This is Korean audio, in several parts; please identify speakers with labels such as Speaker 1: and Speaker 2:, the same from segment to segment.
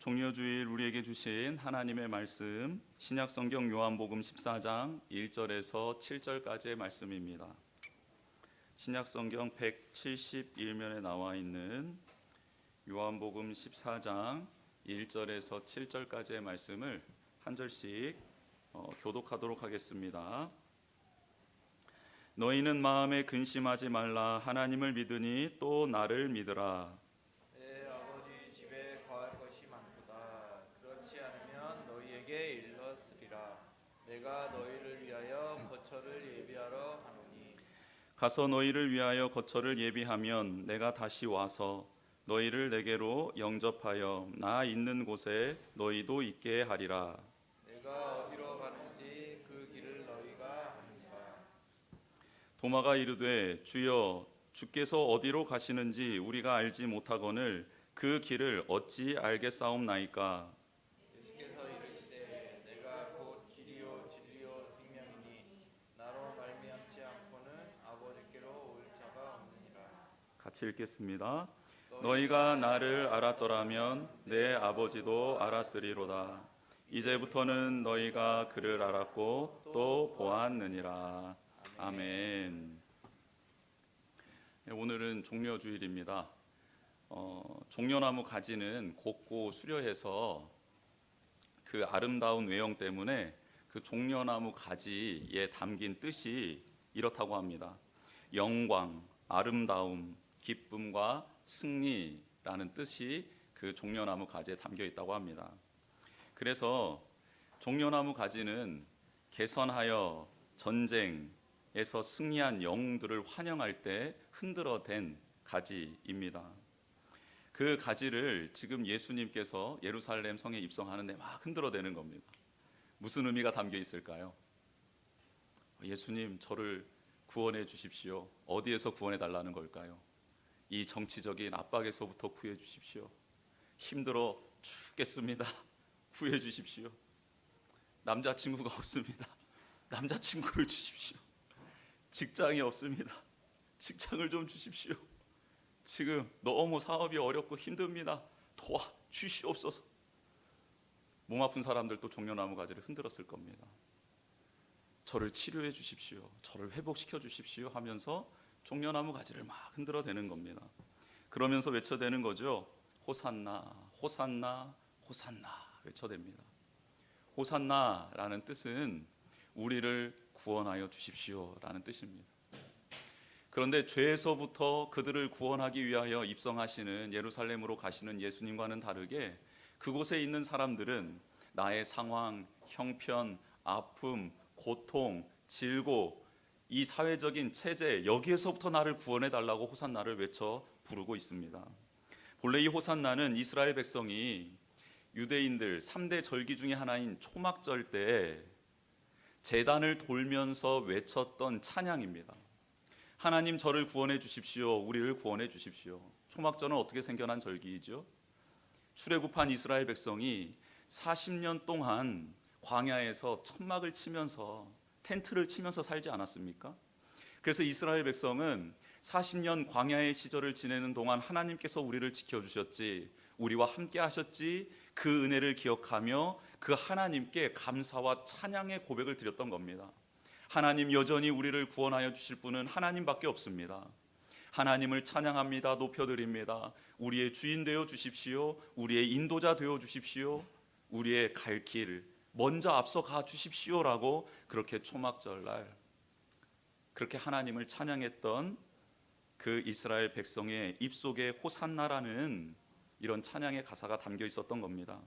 Speaker 1: 종려주일 우리에게 주신 하나님의 말씀 신약성경 요한복음 14장 1절에서 7절까지의 말씀입니다. 신약성경 171면에 나와 있는 요한복음 14장 1절에서 7절까지의 말씀을 한 절씩 교독하도록 하겠습니다. 너희는 마음에 근심하지 말라. 하나님을 믿으니 또 나를 믿으라.
Speaker 2: 내 아버지 집에 거할 것이 많도다. 그렇지 않으면 너희에게 일렀으리라. 내가 너희를 위하여 거처를 예비하러 가노니
Speaker 1: 가서 너희를 위하여 거처를 예비하면 내가 다시 와서 너희를 내게로 영접하여 나 있는 곳에 너희도 있게 하리라.
Speaker 2: 내가 어디로 가는지 그 길을 너희가 아느니라.
Speaker 1: 도마가 이르되 주여 주께서 어디로 가시는지 우리가 알지 못하거늘 그 길을 어찌 알겠사옵나이까.
Speaker 2: 예수께서 이르시되 내가 곧 길이요 진리요 생명이니 나로 말미암지 않고는 아버지께로 올 자가 없느니라.
Speaker 1: 같이 읽겠습니다. 너희가 나를 알았더라면 내 아버지도 알았으리로다. 이제부터는 너희가 그를 알았고 또 보았느니라. 아멘. 오늘은 종려주일입니다. 종려나무 가지는 곱고 수려해서 그 아름다운 외형 때문에 그 종려나무 가지에 담긴 뜻이 이렇다고 합니다. 영광, 아름다움, 기쁨과 승리라는 뜻이 그 종려나무 가지에 담겨 있다고 합니다. 그래서 종려나무 가지는 개선하여 전쟁에서 승리한 영웅들을 환영할 때 흔들어댄 가지입니다. 그 가지를 지금 예수님께서 예루살렘 성에 입성하는데 막 흔들어대는 겁니다. 무슨 의미가 담겨 있을까요? 예수님, 저를 구원해 주십시오. 어디에서 구원해 달라는 걸까요? 이 정치적인 압박에서부터 구해 주십시오. 힘들어 죽겠습니다. 구해 주십시오. 남자친구가 없습니다. 남자친구를 주십시오. 직장이 없습니다. 직장을 좀 주십시오. 지금 너무 사업이 어렵고 힘듭니다. 도와주시옵소서. 몸 아픈 사람들도 종려나무 가지를 흔들었을 겁니다. 저를 치료해 주십시오. 저를 회복시켜 주십시오 하면서 종려나무 가지를 막 흔들어대는 겁니다. 그러면서 외쳐대는 거죠. 호산나, 호산나, 호산나 외쳐댑니다. 호산나라는 뜻은 우리를 구원하여 주십시오라는 뜻입니다. 그런데 죄에서부터 그들을 구원하기 위하여 입성하시는 예루살렘으로 가시는 예수님과는 다르게 그곳에 있는 사람들은 나의 상황, 형편, 아픔, 고통, 질고 이 사회적인 체제 여기에서부터 나를 구원해 달라고 호산나를 외쳐 부르고 있습니다. 본래 이 호산나는 이스라엘 백성이 유대인들 3대 절기 중에 하나인 초막절 때 제단을 돌면서 외쳤던 찬양입니다. 하나님 저를 구원해 주십시오. 우리를 구원해 주십시오. 초막절은 어떻게 생겨난 절기이죠? 출애굽한 이스라엘 백성이 40년 동안 광야에서 천막을 치면서 텐트를 치면서 살지 않았습니까? 그래서 이스라엘 백성은 40년 광야의 시절을 지내는 동안 하나님께서 우리를 지켜주셨지, 우리와 함께 하셨지, 그 은혜를 기억하며 그 하나님께 감사와 찬양의 고백을 드렸던 겁니다. 하나님 여전히 우리를 구원하여 주실 분은 하나님밖에 없습니다. 하나님을 찬양합니다. 높여드립니다. 우리의 주인 되어 주십시오. 우리의 인도자 되어 주십시오. 우리의 갈 길 먼저 앞서가 주십시오라고 그렇게 초막절날 그렇게 하나님을 찬양했던 그 이스라엘 백성의 입속에 호산나라는 이런 찬양의 가사가 담겨 있었던 겁니다.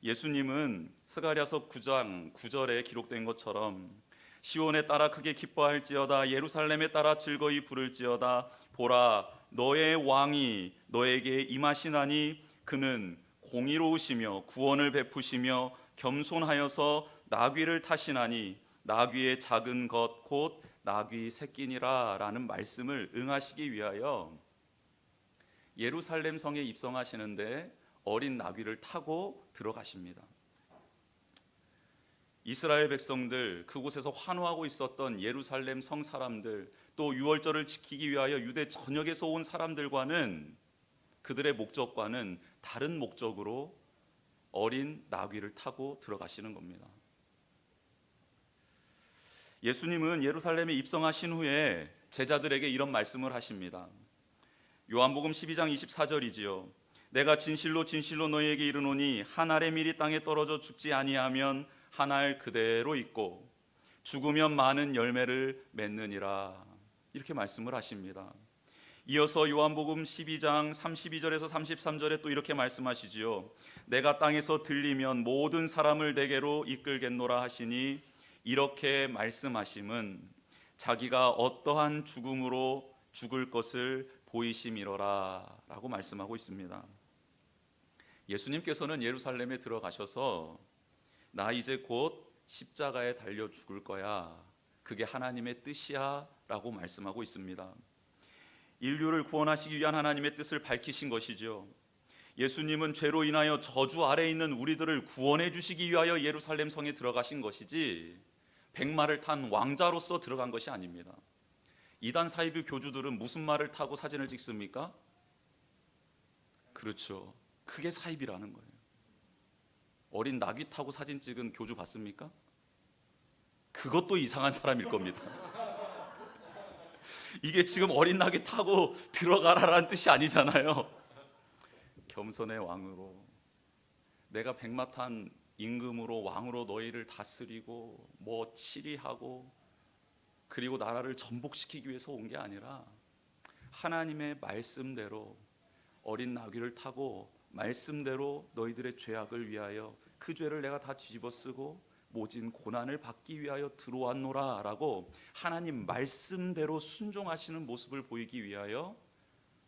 Speaker 1: 예수님은 스가랴서 9장 9절에 기록된 것처럼 시온에 따라 크게 기뻐할지어다 예루살렘에 따라 즐거이 부를지어다 보라 너의 왕이 너에게 임하시나니 그는 공의로우시며 구원을 베푸시며 겸손하여서 나귀를 타시나니 나귀의 작은 것 곧 나귀 새끼니라 라는 말씀을 응하시기 위하여 예루살렘 성에 입성하시는데 어린 나귀를 타고 들어가십니다. 이스라엘 백성들, 그곳에서 환호하고 있었던 예루살렘 성 사람들, 또 유월절을 지키기 위하여 유대 전역에서 온 사람들과는 그들의 목적과는 다른 목적으로 어린 나귀를 타고 들어가시는 겁니다. 예수님은 예루살렘에 입성하신 후에 제자들에게 이런 말씀을 하십니다. 요한복음 12장 24절이지요. 내가 진실로 진실로 너희에게 이르노니 한 알의 밀이 땅에 떨어져 죽지 아니하면 한 알 그대로 있고 죽으면 많은 열매를 맺느니라. 이렇게 말씀을 하십니다. 이어서 요한복음 12장 32절에서 33절에 또 이렇게 말씀하시지요. 내가 땅에서 들리면 모든 사람을 내게로 이끌겠노라 하시니 이렇게 말씀하심은 자기가 어떠한 죽음으로 죽을 것을 보이심이로라 라고 말씀하고 있습니다. 예수님께서는 예루살렘에 들어가셔서 나 이제 곧 십자가에 달려 죽을 거야, 그게 하나님의 뜻이야 라고 말씀하고 있습니다. 인류를 구원하시기 위한 하나님의 뜻을 밝히신 것이죠. 예수님은 죄로 인하여 저주 아래에 있는 우리들을 구원해 주시기 위하여 예루살렘 성에 들어가신 것이지 백마를 탄 왕자로서 들어간 것이 아닙니다. 이단 사이비 교주들은 무슨 말을 타고 사진을 찍습니까? 그렇죠, 그게 사이비라는 거예요. 어린 나귀 타고 사진 찍은 교주 봤습니까? 그것도 이상한 사람일 겁니다. 이게 지금 어린 나귀 타고 들어가라라는 뜻이 아니잖아요. 겸손의 왕으로, 내가 백마 탄 임금으로 왕으로 너희를 다스리고 뭐 치리하고 그리고 나라를 전복시키기 위해서 온 게 아니라 하나님의 말씀대로 어린 나귀를 타고 말씀대로 너희들의 죄악을 위하여 그 죄를 내가 다 뒤집어 쓰고 모진 고난을 받기 위하여 들어왔노라 라고 하나님 말씀대로 순종하시는 모습을 보이기 위하여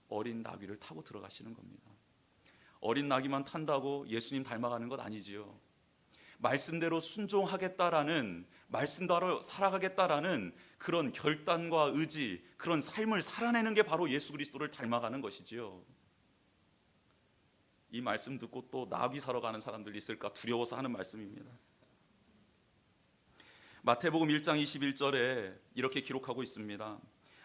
Speaker 1: 어린 나귀를 타고 들어가시는 겁니다. 어린 나귀만 탄다고 예수님 닮아가는 것 아니지요. 말씀대로 순종하겠다라는, 말씀대로 살아가겠다라는 그런 결단과 의지, 그런 삶을 살아내는 게 바로 예수 그리스도를 닮아가는 것이지요. 이 말씀 듣고 또 나귀 사러 가는 사람들이 있을까 두려워서 하는 말씀입니다. 마태복음 1장 21절에 이렇게 기록하고 있습니다.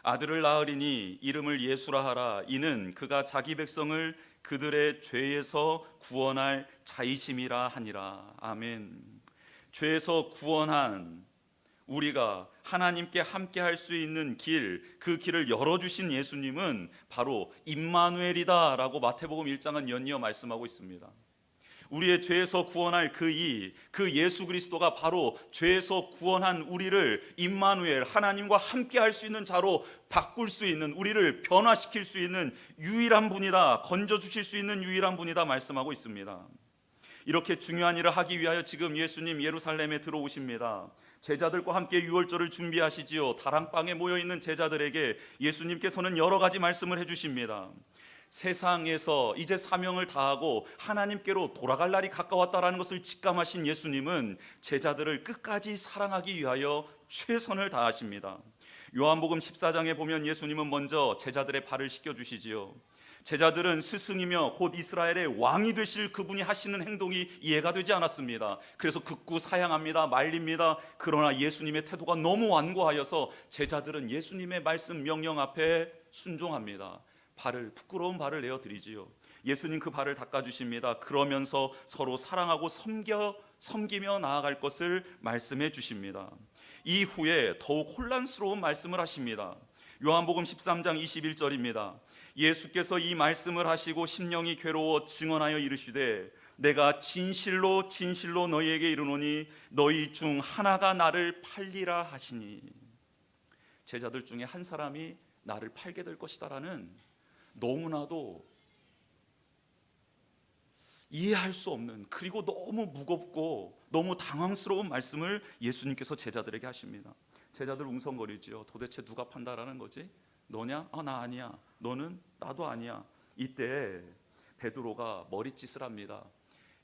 Speaker 1: 아들을 낳으리니 이름을 예수라 하라. 이는 그가 자기 백성을 그들의 죄에서 구원할 자이심이라 하니라. 아멘. 죄에서 구원한 우리가 하나님께 함께 할 수 있는 길, 그 길을 열어주신 예수님은 바로 임마누엘이다 라고 마태복음 1장은 연이어 말씀하고 있습니다. 우리의 죄에서 구원할 그 예수 그리스도가 바로 죄에서 구원한 우리를 임마누엘, 하나님과 함께 할 수 있는 자로 바꿀 수 있는, 우리를 변화시킬 수 있는 유일한 분이다, 건져주실 수 있는 유일한 분이다 말씀하고 있습니다. 이렇게 중요한 일을 하기 위하여 지금 예수님 예루살렘에 들어오십니다. 제자들과 함께 유월절을 준비하시지요. 다랑방에 모여있는 제자들에게 예수님께서는 여러 가지 말씀을 해주십니다. 세상에서 이제 사명을 다하고 하나님께로 돌아갈 날이 가까웠다라는 것을 직감하신 예수님은 제자들을 끝까지 사랑하기 위하여 최선을 다하십니다. 요한복음 14장에 보면 예수님은 먼저 제자들의 발을 씻겨주시지요. 제자들은 스승이며 곧 이스라엘의 왕이 되실 그분이 하시는 행동이 이해가 되지 않았습니다. 그래서 극구 사양합니다. 말립니다. 그러나 예수님의 태도가 너무 완고하여서 제자들은 예수님의 말씀 명령 앞에 순종합니다. 부끄러운 발을 내어드리지요. 예수님 그 발을 닦아주십니다. 그러면서 서로 사랑하고 섬기며 나아갈 것을 말씀해 주십니다. 이후에 더욱 혼란스러운 말씀을 하십니다. 요한복음 13장 21절입니다. 예수께서 이 말씀을 하시고 심령이 괴로워 증언하여 이르시되 내가 진실로 진실로 너희에게 이르노니 너희 중 하나가 나를 팔리라 하시니, 제자들 중에 한 사람이 나를 팔게 될 것이다라는 너무나도 이해할 수 없는, 그리고 너무 무겁고 너무 당황스러운 말씀을 예수님께서 제자들에게 하십니다. 제자들 웅성거리죠. 도대체 누가 판다라는 거지? 너냐? 나 아니야. 너는? 나도 아니야. 이때 베드로가 머릿짓을 합니다.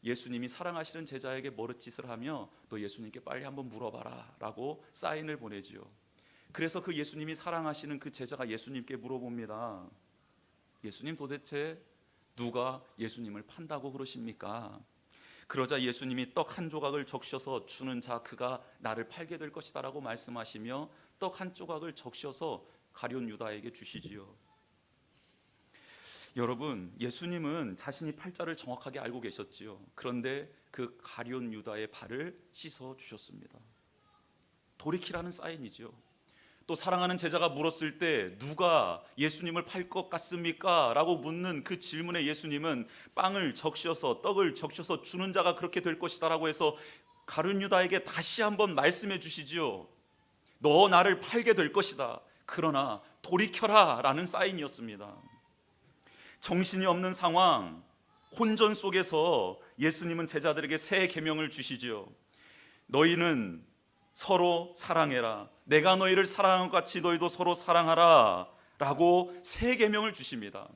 Speaker 1: 예수님이 사랑하시는 제자에게 머릿짓을 하며 너 예수님께 빨리 한번 물어봐라 라고 사인을 보내지요. 그래서 그 예수님이 사랑하시는 그 제자가 예수님께 물어봅니다. 예수님, 도대체 누가 예수님을 판다고 그러십니까? 그러자 예수님이 떡 한 조각을 적셔서 주는 자 그가 나를 팔게 될 것이다 라고 말씀하시며 떡 한 조각을 적셔서 가룟 유다에게 주시지요. 여러분, 예수님은 자신이 팔자를 정확하게 알고 계셨지요. 그런데 그 가룟 유다의 발을 씻어 주셨습니다. 돌이키라는 사인이지요. 또 사랑하는 제자가 물었을 때 누가 예수님을 팔 것 같습니까? 라고 묻는 그 질문에 예수님은 빵을 적셔서 떡을 적셔서 주는 자가 그렇게 될 것이다 라고 해서 가룟 유다에게 다시 한번 말씀해 주시지요. 너 나를 팔게 될 것이다. 그러나 돌이켜라 라는 사인이었습니다. 정신이 없는 상황, 혼전 속에서 예수님은 제자들에게 새 계명을 주시지요. 너희는 서로 사랑해라. 내가 너희를 사랑한 것 같이 너희도 서로 사랑하라 라고 새 계명을 주십니다.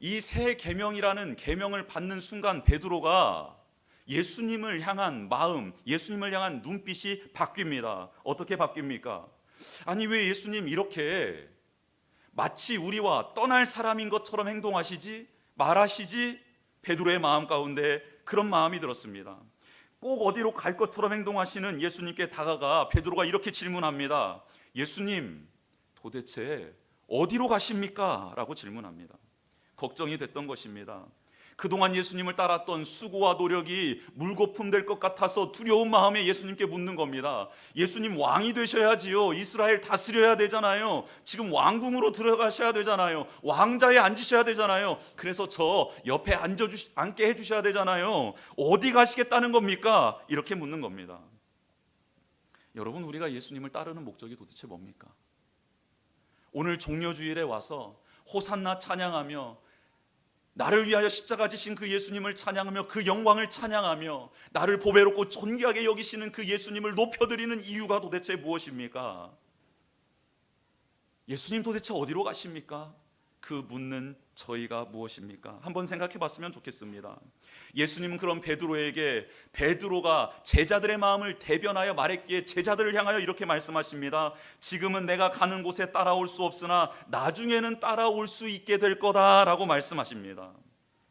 Speaker 1: 이 새 계명이라는 계명을 받는 순간 베드로가 예수님을 향한 마음, 예수님을 향한 눈빛이 바뀝니다. 어떻게 바뀝니까? 아니, 왜 예수님 이렇게 마치 우리와 떠날 사람인 것처럼 행동하시지? 말하시지? 베드로의 마음 가운데 그런 마음이 들었습니다. 꼭 어디로 갈 것처럼 행동하시는 예수님께 다가가 베드로가 이렇게 질문합니다. 예수님, 도대체 어디로 가십니까? 라고 질문합니다. 걱정이 됐던 것입니다. 그동안 예수님을 따랐던 수고와 노력이 물거품 될 것 같아서 두려운 마음에 예수님께 묻는 겁니다. 예수님, 왕이 되셔야지요. 이스라엘 다스려야 되잖아요. 지금 왕궁으로 들어가셔야 되잖아요. 왕자에 앉으셔야 되잖아요. 그래서 저 옆에 앉게 해주셔야 되잖아요. 어디 가시겠다는 겁니까? 이렇게 묻는 겁니다. 여러분, 우리가 예수님을 따르는 목적이 도대체 뭡니까? 오늘 종려주일에 와서 호산나 찬양하며 나를 위하여 십자가 지신 그 예수님을 찬양하며 그 영광을 찬양하며 나를 보배롭고 존귀하게 여기시는 그 예수님을 높여드리는 이유가 도대체 무엇입니까? 예수님 도대체 어디로 가십니까? 그 묻는 저희가 무엇입니까? 한번 생각해 봤으면 좋겠습니다. 예수님은 그런 베드로에게 베드로가 제자들의 마음을 대변하여 말했기에 제자들을 향하여 이렇게 말씀하십니다. 지금은 내가 가는 곳에 따라올 수 없으나 나중에는 따라올 수 있게 될 거다라고 말씀하십니다.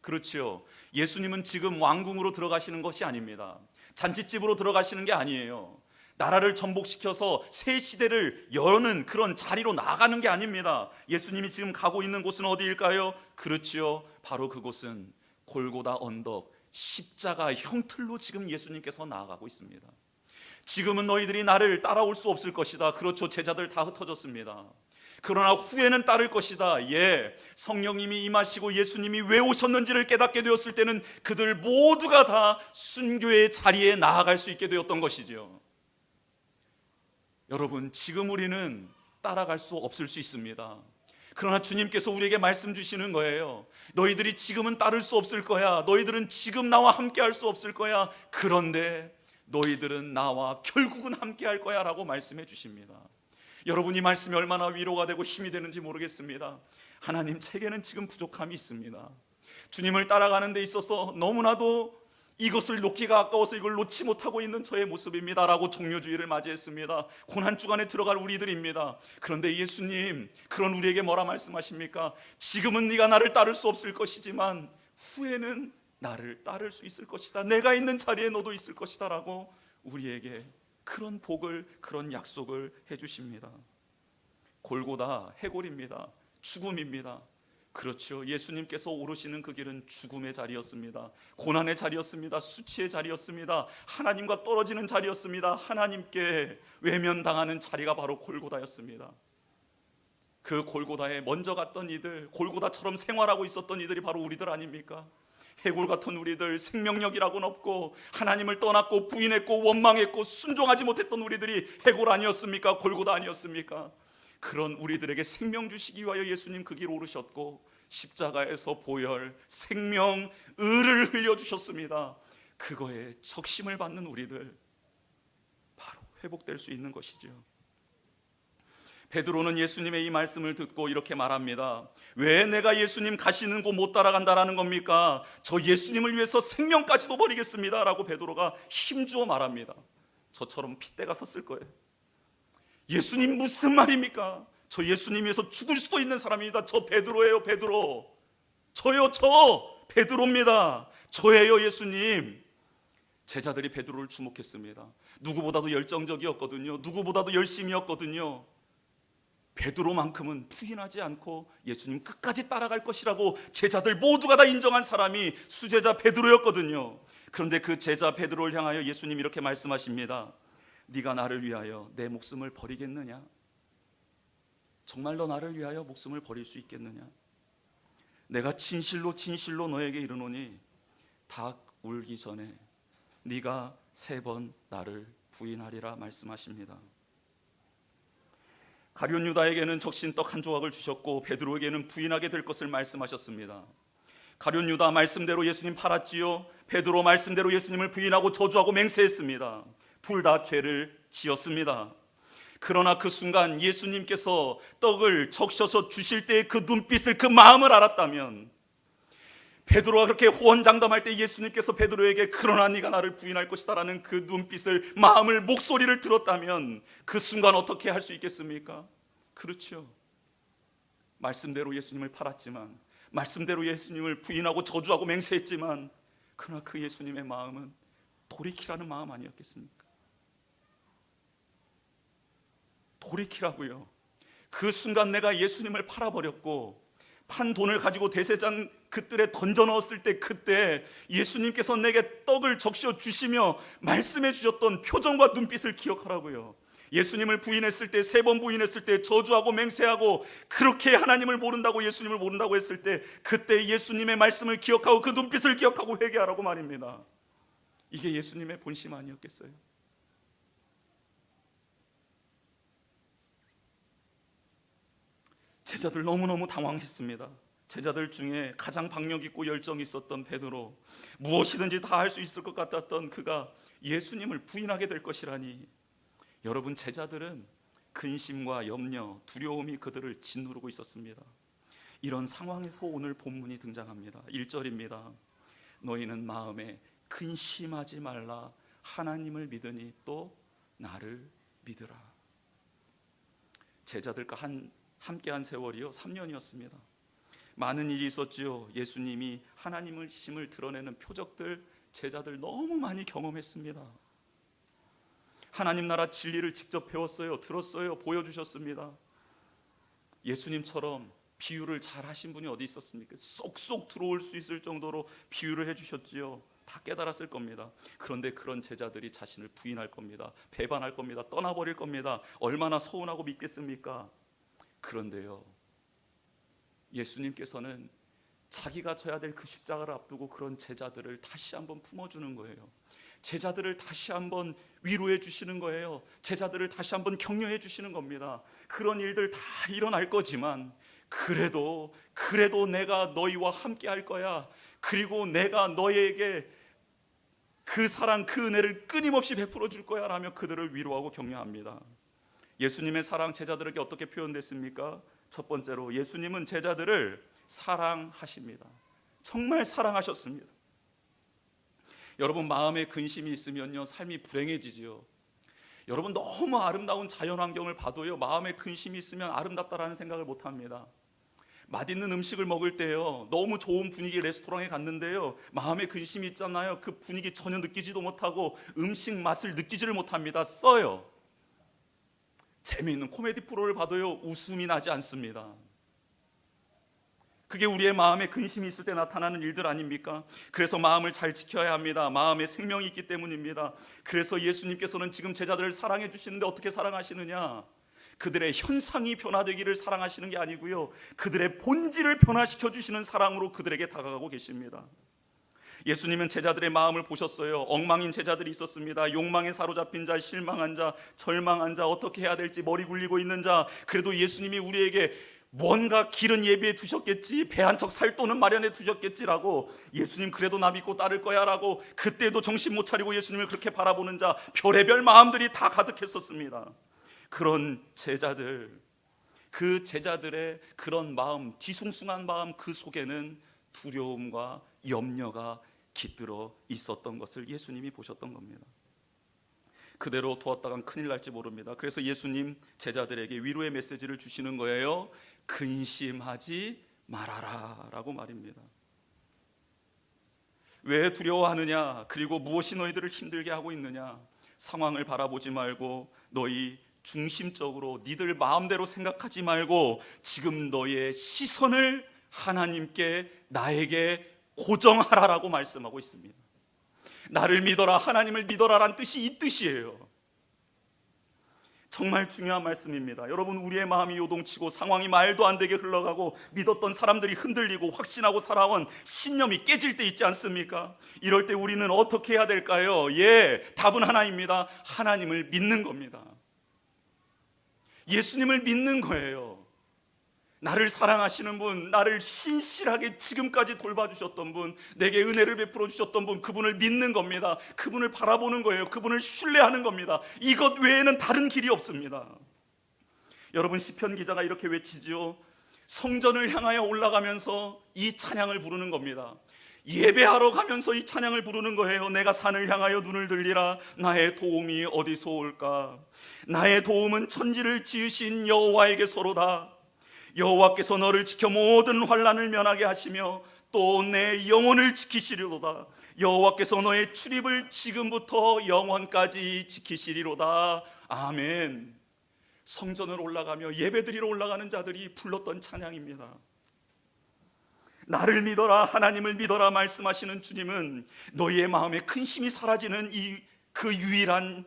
Speaker 1: 그렇지요. 예수님은 지금 왕궁으로 들어가시는 것이 아닙니다. 잔치집으로 들어가시는 게 아니에요. 나라를 전복시켜서 새 시대를 여는 그런 자리로 나아가는 게 아닙니다. 예수님이 지금 가고 있는 곳은 어디일까요? 그렇지요. 바로 그곳은 골고다 언덕, 십자가 형틀로 지금 예수님께서 나아가고 있습니다. 지금은 너희들이 나를 따라올 수 없을 것이다. 그렇죠. 제자들 다 흩어졌습니다. 그러나 후에는 따를 것이다. 예, 성령님이 임하시고 예수님이 왜 오셨는지를 깨닫게 되었을 때는 그들 모두가 다 순교의 자리에 나아갈 수 있게 되었던 것이죠. 여러분, 지금 우리는 따라갈 수 없을 수 있습니다. 그러나 주님께서 우리에게 말씀 주시는 거예요. 너희들이 지금은 따를 수 없을 거야. 너희들은 지금 나와 함께 할 수 없을 거야. 그런데 너희들은 나와 결국은 함께 할 거야 라고 말씀해 주십니다. 여러분, 이 말씀이 얼마나 위로가 되고 힘이 되는지 모르겠습니다. 하나님, 제게는 지금 부족함이 있습니다. 주님을 따라가는 데 있어서 너무나도 이것을 놓기가 아까워서 이걸 놓지 못하고 있는 저의 모습입니다 라고 종료주의를 맞이했습니다. 고난주간에 들어갈 우리들입니다. 그런데 예수님, 그런 우리에게 뭐라 말씀하십니까? 지금은 네가 나를 따를 수 없을 것이지만 후에는 나를 따를 수 있을 것이다. 내가 있는 자리에 너도 있을 것이다 라고 우리에게 그런 복을, 그런 약속을 해주십니다. 골고다 해골입니다. 죽음입니다. 그렇죠. 예수님께서 오르시는 그 길은 죽음의 자리였습니다. 고난의 자리였습니다. 수치의 자리였습니다. 하나님과 떨어지는 자리였습니다. 하나님께 외면당하는 자리가 바로 골고다였습니다. 그 골고다에 먼저 갔던 이들, 골고다처럼 생활하고 있었던 이들이 바로 우리들 아닙니까? 해골 같은 우리들, 생명력이라고는 없고 하나님을 떠났고 부인했고 원망했고 순종하지 못했던 우리들이 해골 아니었습니까? 골고다 아니었습니까? 그런 우리들에게 생명 주시기 위하여 예수님 그 길 오르셨고 십자가에서 보혈, 생명, 의를 흘려주셨습니다. 그거에 적심을 받는 우리들 바로 회복될 수 있는 것이죠. 베드로는 예수님의 이 말씀을 듣고 이렇게 말합니다. 왜 내가 예수님 가시는 곳 못 따라간다라는 겁니까? 저 예수님을 위해서 생명까지도 버리겠습니다 라고 베드로가 힘주어 말합니다. 저처럼 핏대가 섰을 거예요. 예수님 무슨 말입니까? 저 예수님 위해서 죽을 수도 있는 사람입니다. 저 베드로예요. 베드로. 저요, 저 베드로입니다. 저예요, 예수님. 제자들이 베드로를 주목했습니다. 누구보다도 열정적이었거든요. 누구보다도 열심이었거든요. 베드로만큼은 부인하지 않고 예수님 끝까지 따라갈 것이라고 제자들 모두가 다 인정한 사람이 수제자 베드로였거든요. 그런데 그 제자 베드로를 향하여 예수님 이렇게 말씀하십니다. 네가 나를 위하여 내 목숨을 버리겠느냐? 정말 너 나를 위하여 목숨을 버릴 수 있겠느냐? 내가 진실로 진실로 너에게 이르노니 닭 울기 전에 네가 3번 나를 부인하리라 말씀하십니다. 가룟 유다에게는 적신떡 1조각을 주셨고 베드로에게는 부인하게 될 것을 말씀하셨습니다. 가룟 유다 말씀대로 예수님 팔았지요. 베드로 말씀대로 예수님을 부인하고 저주하고 맹세했습니다. 둘 다 죄를 지었습니다. 그러나 그 순간 예수님께서 떡을 적셔서 주실 때의 그 눈빛을, 그 마음을 알았다면, 베드로가 그렇게 호언장담할 때 예수님께서 베드로에게 그러나 네가 나를 부인할 것이다 라는 그 눈빛을, 마음을, 목소리를 들었다면 그 순간 어떻게 할 수 있겠습니까? 그렇죠. 말씀대로 예수님을 팔았지만, 말씀대로 예수님을 부인하고 저주하고 맹세했지만, 그러나 그 예수님의 마음은 돌이키라는 마음 아니었겠습니까? 돌이키라고요. 그 순간 내가 예수님을 팔아버렸고 판 돈을 가지고 대제사장 그뜰에 던져 넣었을 때, 그때 예수님께서 내게 떡을 적셔 주시며 말씀해 주셨던 표정과 눈빛을 기억하라고요. 예수님을 부인했을 때, 3번 부인했을 때, 저주하고 맹세하고 그렇게 하나님을 모른다고, 예수님을 모른다고 했을 때, 그때 예수님의 말씀을 기억하고 그 눈빛을 기억하고 회개하라고 말입니다. 이게 예수님의 본심 아니었겠어요? 제자들 너무너무 당황했습니다. 제자들 중에 가장 박력 있고 열정이 있었던 베드로, 무엇이든지 다 할 수 있을 것 같았던 그가 예수님을 부인하게 될 것이라니. 여러분, 제자들은 근심과 염려, 두려움이 그들을 짓누르고 있었습니다. 이런 상황에서 오늘 본문이 등장합니다. 1절입니다. 너희는 마음에 근심하지 말라. 하나님을 믿으니 또 나를 믿으라. 제자들과 함께한 세월이요 3년이었습니다. 많은 일이 있었지요. 예수님이 하나님의 힘을 드러내는 표적들 제자들 너무 많이 경험했습니다. 하나님 나라 진리를 직접 배웠어요. 들었어요. 보여주셨습니다. 예수님처럼 비유를 잘 하신 분이 어디 있었습니까? 쏙쏙 들어올 수 있을 정도로 비유를 해주셨지요. 다 깨달았을 겁니다. 그런데 그런 제자들이 자신을 부인할 겁니다. 배반할 겁니다. 떠나버릴 겁니다. 얼마나 서운하고 믿겠습니까? 그런데요, 예수님께서는 자기가 져야 될 그 십자가를 앞두고 그런 제자들을 다시 한번 품어주는 거예요. 제자들을 다시 한번 위로해 주시는 거예요. 제자들을 다시 한번 격려해 주시는 겁니다. 그런 일들 다 일어날 거지만 그래도 내가 너희와 함께 할 거야. 그리고 내가 너희에게 그 사랑, 그 은혜를 끊임없이 베풀어 줄 거야 라며 그들을 위로하고 격려합니다. 예수님의 사랑 제자들에게 어떻게 표현됐습니까? 첫 번째로 예수님은 제자들을 사랑하십니다. 정말 사랑하셨습니다. 여러분, 마음에 근심이 있으면요 삶이 불행해지죠. 여러분, 너무 아름다운 자연환경을 봐도요 마음에 근심이 있으면 아름답다라는 생각을 못합니다. 맛있는 음식을 먹을 때요, 너무 좋은 분위기 레스토랑에 갔는데요 마음에 근심이 있잖아요. 그 분위기 전혀 느끼지도 못하고 음식 맛을 느끼지를 못합니다. 써요. 재미있는 코미디 프로를 봐도요 웃음이 나지 않습니다. 그게 우리의 마음에 근심이 있을 때 나타나는 일들 아닙니까? 그래서 마음을 잘 지켜야 합니다. 마음에 생명이 있기 때문입니다. 그래서 예수님께서는 지금 제자들을 사랑해 주시는데 어떻게 사랑하시느냐? 그들의 현상이 변화되기를 사랑하시는 게 아니고요, 그들의 본질을 변화시켜 주시는 사랑으로 그들에게 다가가고 계십니다. 예수님은 제자들의 마음을 보셨어요. 엉망인 제자들이 있었습니다. 욕망에 사로잡힌 자, 실망한 자, 절망한 자, 어떻게 해야 될지 머리 굴리고 있는 자. 그래도 예수님이 우리에게 뭔가 길은 예비해 두셨겠지, 배 한 척 살 돈은 마련해 두셨겠지라고, 예수님 그래도 나 믿고 따를 거야 라고 그때도 정신 못 차리고 예수님을 그렇게 바라보는 자, 별의별 마음들이 다 가득했었습니다. 그런 제자들, 그 제자들의 그런 마음, 뒤숭숭한 마음, 그 속에는 두려움과 염려가 깃들어 있었던 것을 예수님이 보셨던 겁니다. 그대로 두었다간 큰일 날지 모릅니다. 그래서 예수님 제자들에게 위로의 메시지를 주시는 거예요. 근심하지 말아라 라고 말입니다. 왜 두려워하느냐? 그리고 무엇이 너희들을 힘들게 하고 있느냐? 상황을 바라보지 말고 너희 중심적으로 니들 마음대로 생각하지 말고 지금 너의 시선을 하나님께, 나에게 고정하라라고 말씀하고 있습니다. 나를 믿어라, 하나님을 믿어라란 뜻이 이 뜻이에요. 정말 중요한 말씀입니다. 여러분, 우리의 마음이 요동치고 상황이 말도 안 되게 흘러가고 믿었던 사람들이 흔들리고 확신하고 살아온 신념이 깨질 때 있지 않습니까? 이럴 때 우리는 어떻게 해야 될까요? 답은 하나입니다. 하나님을 믿는 겁니다. 예수님을 믿는 거예요. 나를 사랑하시는 분, 나를 신실하게 지금까지 돌봐주셨던 분, 내게 은혜를 베풀어 주셨던 분, 그분을 믿는 겁니다. 그분을 바라보는 거예요. 그분을 신뢰하는 겁니다. 이것 외에는 다른 길이 없습니다. 여러분, 시편 기자가 이렇게 외치지요. 성전을 향하여 올라가면서 이 찬양을 부르는 겁니다. 예배하러 가면서 이 찬양을 부르는 거예요. 내가 산을 향하여 눈을 들리라. 나의 도움이 어디서 올까? 나의 도움은 천지를 지으신 여호와에게서로다. 여호와께서 너를 지켜 모든 환난을 면하게 하시며 또 내 영혼을 지키시리로다. 여호와께서 너의 출입을 지금부터 영원까지 지키시리로다. 아멘. 성전을 올라가며 예배드리러 올라가는 자들이 불렀던 찬양입니다. 나를 믿어라, 하나님을 믿어라 말씀하시는 주님은 너희의 마음에 근심이 사라지는 그 유일한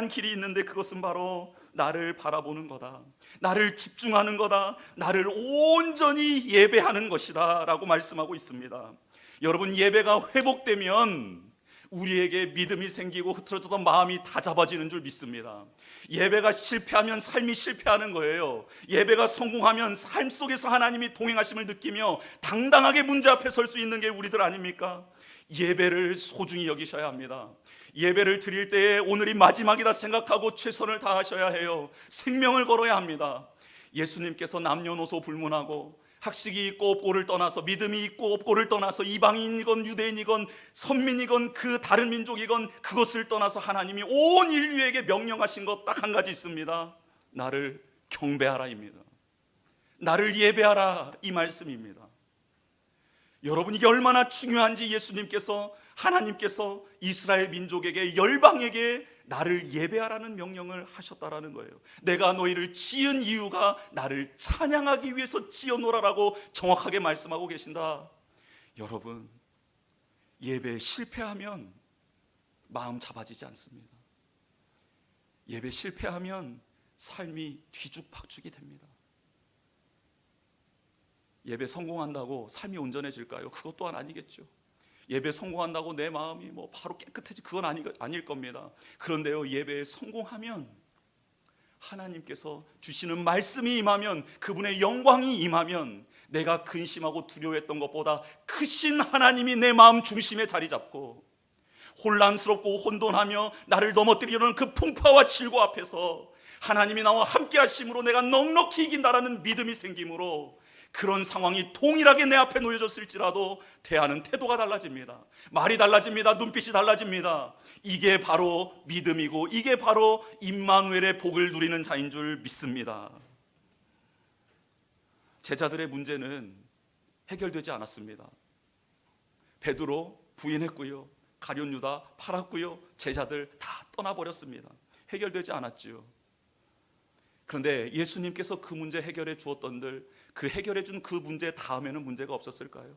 Speaker 1: 길이 있는데, 그것은 바로 나를 바라보는 거다, 나를 집중하는 거다, 나를 온전히 예배하는 것이다 라고 말씀하고 있습니다. 여러분, 예배가 회복되면 우리에게 믿음이 생기고 흐트러졌던 마음이 다 잡아지는 줄 믿습니다. 예배가 실패하면 삶이 실패하는 거예요. 예배가 성공하면 삶 속에서 하나님이 동행하심을 느끼며 당당하게 문제 앞에 설 수 있는 게 우리들 아닙니까? 예배를 소중히 여기셔야 합니다. 예배를 드릴 때에 오늘이 마지막이다 생각하고 최선을 다하셔야 해요. 생명을 걸어야 합니다. 예수님께서 남녀노소 불문하고 학식이 있고 없고를 떠나서, 믿음이 있고 없고를 떠나서, 이방인이건 유대인이건 선민이건 그 다른 민족이건 그것을 떠나서 하나님이 온 인류에게 명령하신 것 딱 한 가지 있습니다. 나를 경배하라입니다. 나를 예배하라, 이 말씀입니다. 여러분, 이게 얼마나 중요한지 예수님께서, 하나님께서 이스라엘 민족에게, 열방에게 나를 예배하라는 명령을 하셨다라는 거예요. 내가 너희를 지은 이유가 나를 찬양하기 위해서 지어놓으라라고 정확하게 말씀하고 계신다. 여러분, 예배에 실패하면 마음 잡아지지 않습니다. 예배 실패하면 삶이 뒤죽박죽이 됩니다. 예배 성공한다고 삶이 온전해질까요? 그것 또한 아니겠죠. 예배 성공한다고 내 마음이 바로 깨끗해지, 그건 아닐 겁니다. 그런데요, 예배에 성공하면 하나님께서 주시는 말씀이 임하면, 그분의 영광이 임하면 내가 근심하고 두려워했던 것보다 크신 하나님이 내 마음 중심에 자리 잡고, 혼란스럽고 혼돈하며 나를 넘어뜨리려는 그 풍파와 질고 앞에서 하나님이 나와 함께 하심으로 내가 넉넉히 이긴다라는 믿음이 생기므로, 그런 상황이 동일하게 내 앞에 놓여졌을지라도 대하는 태도가 달라집니다. 말이 달라집니다. 눈빛이 달라집니다. 이게 바로 믿음이고, 이게 바로 임마누엘의 복을 누리는 자인 줄 믿습니다. 제자들의 문제는 해결되지 않았습니다. 베드로 부인했고요, 가룟 유다 팔았고요, 제자들 다 떠나버렸습니다. 해결되지 않았지요. 그런데 예수님께서 그 문제 해결해 주었던들, 그 해결해 준 그 문제 다음에는 문제가 없었을까요?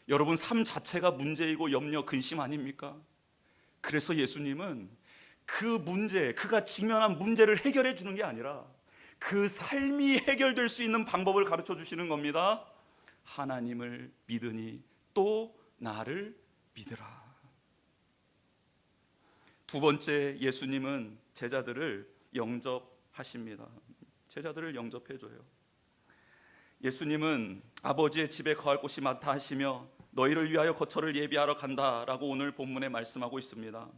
Speaker 1: 여러분, 삶 자체가 문제이고 염려, 근심 아닙니까? 그래서 예수님은 그 문제, 그가 직면한 문제를 해결해 주는 게 아니라 그 삶이 해결될 수 있는 방법을 가르쳐 주시는 겁니다. 하나님을 믿으니 또 나를 믿으라. 두 번째, 예수님은 제자들을 영접하십니다. 제자들을 영접해줘요. 예수님은 아버지의 집에 거할 곳이 많다 하시며 너희를 위하여 거처를 예비하러 간다라고 오늘 본문에 말씀하고 있습니다.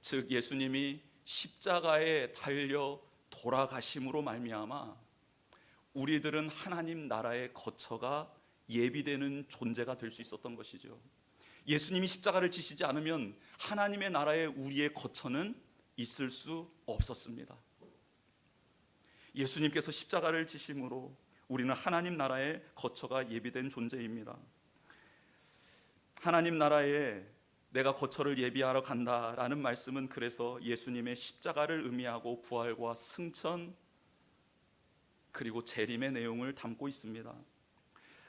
Speaker 1: 즉, 예수님이 십자가에 달려 돌아가심으로 말미암아 우리들은 하나님 나라의 거처가 예비되는 존재가 될 수 있었던 것이죠. 예수님이 십자가를 지시지 않으면 하나님의 나라에 우리의 거처는 있을 수 없었습니다. 예수님께서 십자가를 지심으로 우리는 하나님 나라의 거처가 예비된 존재입니다. 하나님 나라에 내가 거처를 예비하러 간다라는 말씀은 그래서 예수님의 십자가를 의미하고 부활과 승천 그리고 재림의 내용을 담고 있습니다.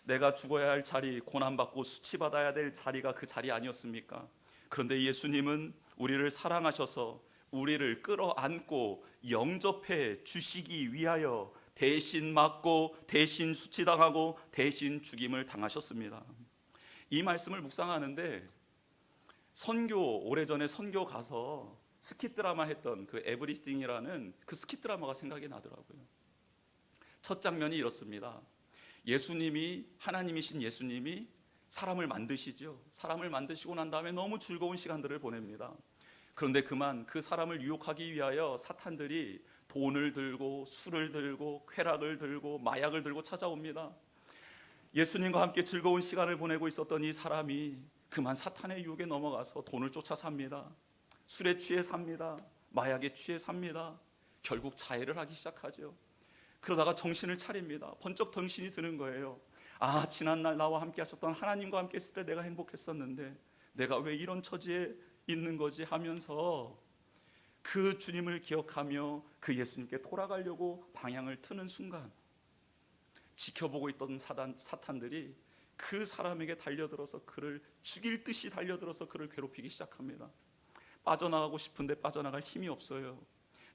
Speaker 1: 내가 죽어야 할 자리, 고난받고 수치받아야 될 자리가 그 자리 아니었습니까? 그런데 예수님은 우리를 사랑하셔서 우리를 끌어안고 영접해 주시기 위하여 대신 맞고 대신 수치당하고 대신 죽임을 당하셨습니다. 이 말씀을 묵상하는데 오래전에 선교 가서 스킷 드라마 했던 그 에브리띵이라는 그 스킷 드라마가 생각이 나더라고요. 첫 장면이 이렇습니다. 하나님이신 예수님이 사람을 만드시죠. 사람을 만드시고 난 다음에 너무 즐거운 시간들을 보냅니다. 그런데 그만 그 사람을 유혹하기 위하여 사탄들이 돈을 들고 술을 들고 쾌락을 들고 마약을 들고 찾아옵니다. 예수님과 함께 즐거운 시간을 보내고 있었던 이 사람이 그만 사탄의 유혹에 넘어가서 돈을 쫓아 삽니다. 술에 취해 삽니다. 마약에 취해 삽니다. 결국 자해를 하기 시작하죠. 그러다가 정신을 차립니다. 번쩍 정신이 드는 거예요. 아, 지난날 나와 함께 하셨던 하나님과 함께 했을 때 내가 행복했었는데 내가 왜 이런 처지에 있는 거지 하면서 그 주님을 기억하며 그 예수님께 돌아가려고 방향을 트는 순간 지켜보고 있던 사탄들이 그 사람에게 달려들어서 그를 죽일 듯이 달려들어서 그를 괴롭히기 시작합니다. 빠져나가고 싶은데 빠져나갈 힘이 없어요.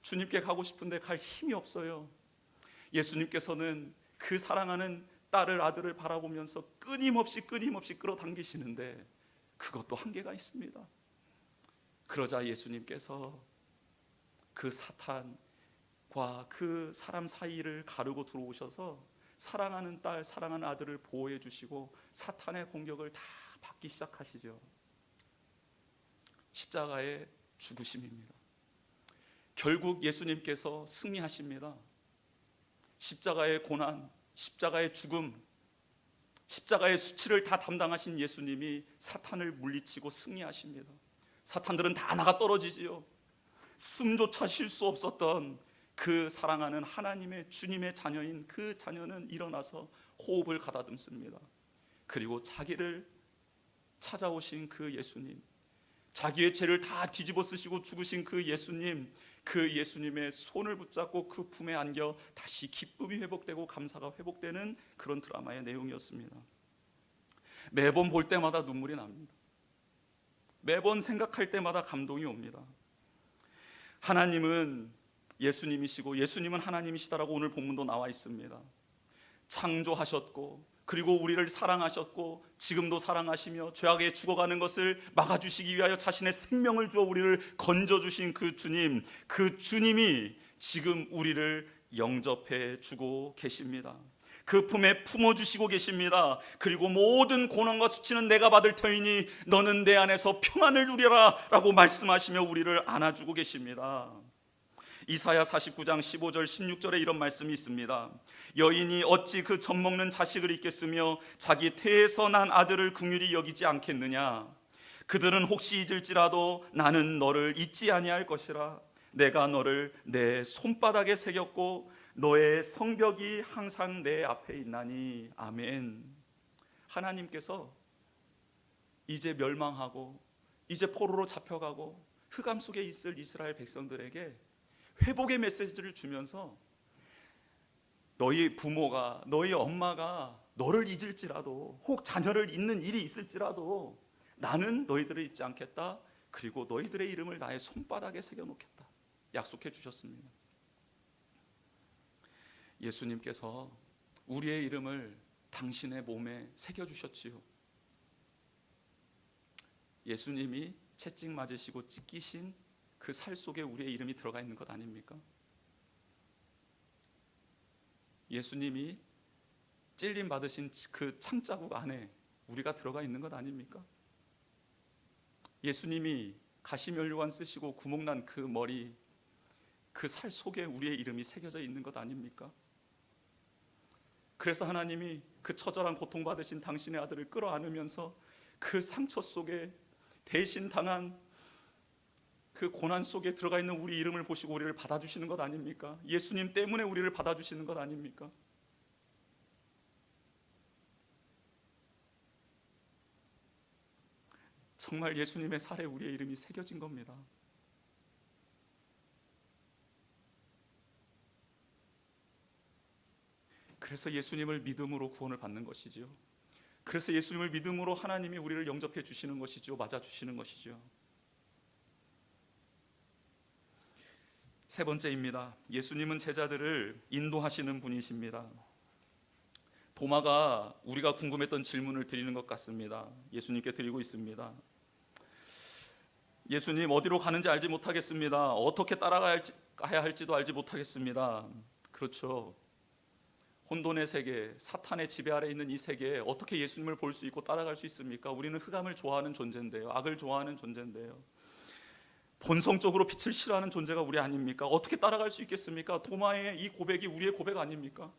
Speaker 1: 주님께 가고 싶은데 갈 힘이 없어요. 예수님께서는 그 사랑하는 딸을 아들을 바라보면서 끊임없이 끌어당기시는데 그것도 한계가 있습니다. 그러자 예수님께서 그 사탄과 그 사람 사이를 가르고 들어오셔서 사랑하는 딸, 사랑하는 아들을 보호해 주시고 사탄의 공격을 다 받기 시작하시죠. 십자가의 죽으심입니다. 결국 예수님께서 승리하십니다. 십자가의 고난, 십자가의 죽음, 십자가의 수치를 다 담당하신 예수님이 사탄을 물리치고 승리하십니다. 사탄들은 다 나가 떨어지지요. 숨조차 쉴 수 없었던 그 사랑하는 하나님의 주님의 자녀인 그 자녀는 일어나서 호흡을 가다듬습니다. 그리고 자기를 찾아오신 그 예수님, 자기의 죄를 다 뒤집어 쓰시고 죽으신 그 예수님의 손을 붙잡고 그 품에 안겨 다시 기쁨이 회복되고 감사가 회복되는 그런 드라마의 내용이었습니다. 매번 볼 때마다 눈물이 납니다. 매번 생각할 때마다 감동이 옵니다. 하나님은 예수님이시고 예수님은 하나님이시다라고 오늘 본문도 나와 있습니다. 창조하셨고 그리고 우리를 사랑하셨고 지금도 사랑하시며 죄악에 죽어가는 것을 막아주시기 위하여 자신의 생명을 주어 우리를 건져주신 그 주님이 지금 우리를 영접해 주고 계십니다. 그 품에 품어주시고 계십니다. 그리고 모든 고난과 수치는 내가 받을 터이니 너는 내 안에서 평안을 누려라 라고 말씀하시며 우리를 안아주고 계십니다. 이사야 49장 15절 16절에 이런 말씀이 있습니다. 여인이 어찌 그 젖먹는 자식을 잊겠으며 자기 태에서 난 아들을 긍휼히 여기지 않겠느냐. 그들은 혹시 잊을지라도 나는 너를 잊지 아니할 것이라. 내가 너를 내 손바닥에 새겼고 너의 성벽이 항상 내 앞에 있나니. 아멘. 하나님께서 이제 멸망하고 이제 포로로 잡혀가고 흑암 속에 있을 이스라엘 백성들에게 회복의 메시지를 주면서 너희 부모가, 너희 엄마가 너를 잊을지라도, 혹 자녀를 잊는 일이 있을지라도 나는 너희들을 잊지 않겠다. 그리고 너희들의 이름을 나의 손바닥에 새겨놓겠다. 약속해 주셨습니다. 예수님께서 우리의 이름을 당신의 몸에 새겨주셨지요. 예수님이 채찍 맞으시고 찢기신 그 살 속에 우리의 이름이 들어가 있는 것 아닙니까? 예수님이 찔림 받으신 그 창자국 안에 우리가 들어가 있는 것 아닙니까? 예수님이 가시면류관 쓰시고 구멍난 그 머리, 그 살 속에 우리의 이름이 새겨져 있는 것 아닙니까? 그래서 하나님이 그 처절한 고통받으신 당신의 아들을 끌어안으면서 그 상처 속에 대신 당한 그 고난 속에 들어가 있는 우리 이름을 보시고 우리를 받아주시는 것 아닙니까? 예수님 때문에 우리를 받아주시는 것 아닙니까? 정말 예수님의 살에 우리의 이름이 새겨진 겁니다. 그래서 예수님을 믿음으로 구원을 받는 것이지요. 그래서 예수님을 믿음으로 하나님이 우리를 영접해 주시는 것이죠. 맞아 주시는 것이죠. 세 번째입니다. 예수님은 제자들을 인도하시는 분이십니다. 도마가 우리가 궁금했던 질문을 드리는 것 같습니다. 예수님께 드리고 있습니다. 예수님, 어디로 가는지 알지 못하겠습니다. 어떻게 따라가야 할지도 알지 못하겠습니다. 그렇죠. 혼돈의 세계, 사탄의 지배 아래 있는 이 세계에 어떻게 예수님을 볼 수 있고 따라갈 수 있습니까? 우리는 흑암을 좋아하는 존재인데요, 악을 좋아하는 존재인데요, 본성적으로 빛을 싫어하는 존재가 우리 아닙니까? 어떻게 따라갈 수 있겠습니까? 도마의 이 고백이 우리의 고백 아닙니까?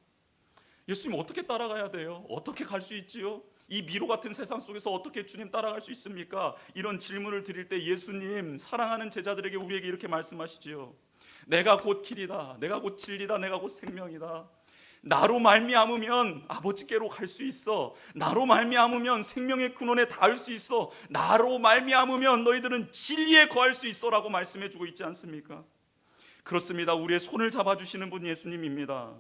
Speaker 1: 예수님 어떻게 따라가야 돼요? 어떻게 갈 수 있지요? 이 미로 같은 세상 속에서 어떻게 주님 따라갈 수 있습니까? 이런 질문을 드릴 때 예수님 사랑하는 제자들에게 우리에게 이렇게 말씀하시지요. 내가 곧 길이다, 내가 곧 진리다, 내가 곧 생명이다. 나로 말미암으면 아버지께로 갈 수 있어. 나로 말미암으면 생명의 근원에 닿을 수 있어. 나로 말미암으면 너희들은 진리에 거할 수 있어 라고 말씀해 주고 있지 않습니까? 그렇습니다. 우리의 손을 잡아주시는 분 예수님입니다.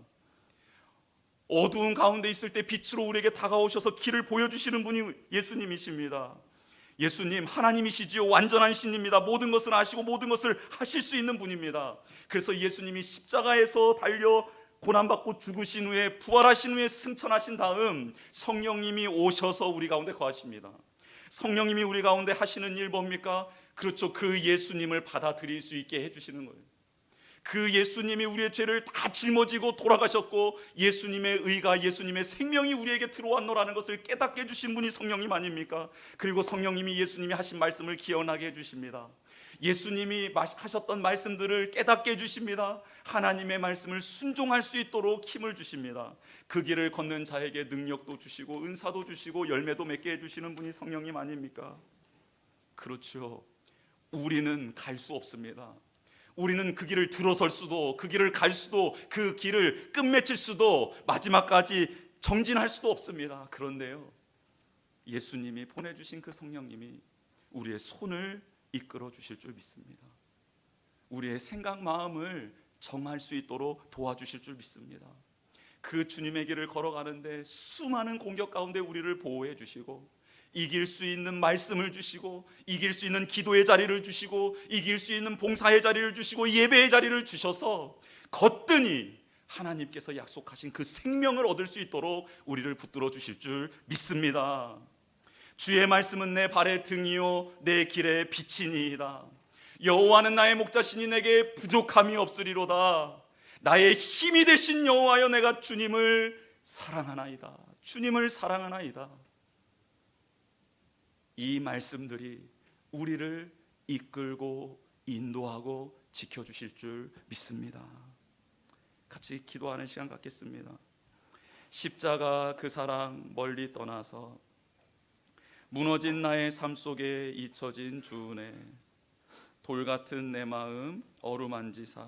Speaker 1: 어두운 가운데 있을 때 빛으로 우리에게 다가오셔서 길을 보여주시는 분이 예수님이십니다. 예수님 하나님이시지요. 완전한 신입니다. 모든 것을 아시고 모든 것을 하실 수 있는 분입니다. 그래서 예수님이 십자가에서 달려 고난받고 죽으신 후에 부활하신 후에 승천하신 다음 성령님이 오셔서 우리 가운데 거하십니다. 성령님이 우리 가운데 하시는 일 뭡니까? 그렇죠. 그 예수님을 받아들일 수 있게 해주시는 거예요. 그 예수님이 우리의 죄를 다 짊어지고 돌아가셨고 예수님의 의가, 예수님의 생명이 우리에게 들어왔노라는 것을 깨닫게 해주신 분이 성령님 아닙니까? 그리고 성령님이 예수님이 하신 말씀을 기억나게 해주십니다. 예수님이 하셨던 말씀들을 깨닫게 해주십니다. 하나님의 말씀을 순종할 수 있도록 힘을 주십니다. 그 길을 걷는 자에게 능력도 주시고 은사도 주시고 열매도 맺게 해주시는 분이 성령님 아닙니까? 그렇죠. 우리는 갈 수 없습니다. 우리는 그 길을 들어설 수도, 그 길을 갈 수도, 그 길을 끝맺힐 수도, 마지막까지 정진할 수도 없습니다. 그런데요, 예수님이 보내주신 그 성령님이 우리의 손을 이끌어 주실 줄 믿습니다. 우리의 생각, 마음을 정할 수 있도록 도와주실 줄 믿습니다. 그 주님의 길을 걸어가는데 수많은 공격 가운데 우리를 보호해 주시고 이길 수 있는 말씀을 주시고 이길 수 있는 기도의 자리를 주시고 이길 수 있는 봉사의 자리를 주시고 예배의 자리를 주셔서 거뜬히 하나님께서 약속하신 그 생명을 얻을 수 있도록 우리를 붙들어 주실 줄 믿습니다. 주의 말씀은 내 발의 등이요 내 길의 빛이니이다. 여호와는 나의 목자시니 내게 부족함이 없으리로다. 나의 힘이 되신 여호와여, 내가 주님을 사랑하나이다. 주님을 사랑하나이다. 이 말씀들이 우리를 이끌고 인도하고 지켜주실 줄 믿습니다. 같이 기도하는 시간 갖겠습니다. 십자가 그 사랑 멀리 떠나서 무너진 나의 삶 속에 잊혀진 주은혜, 돌같은 내 마음 어루만지사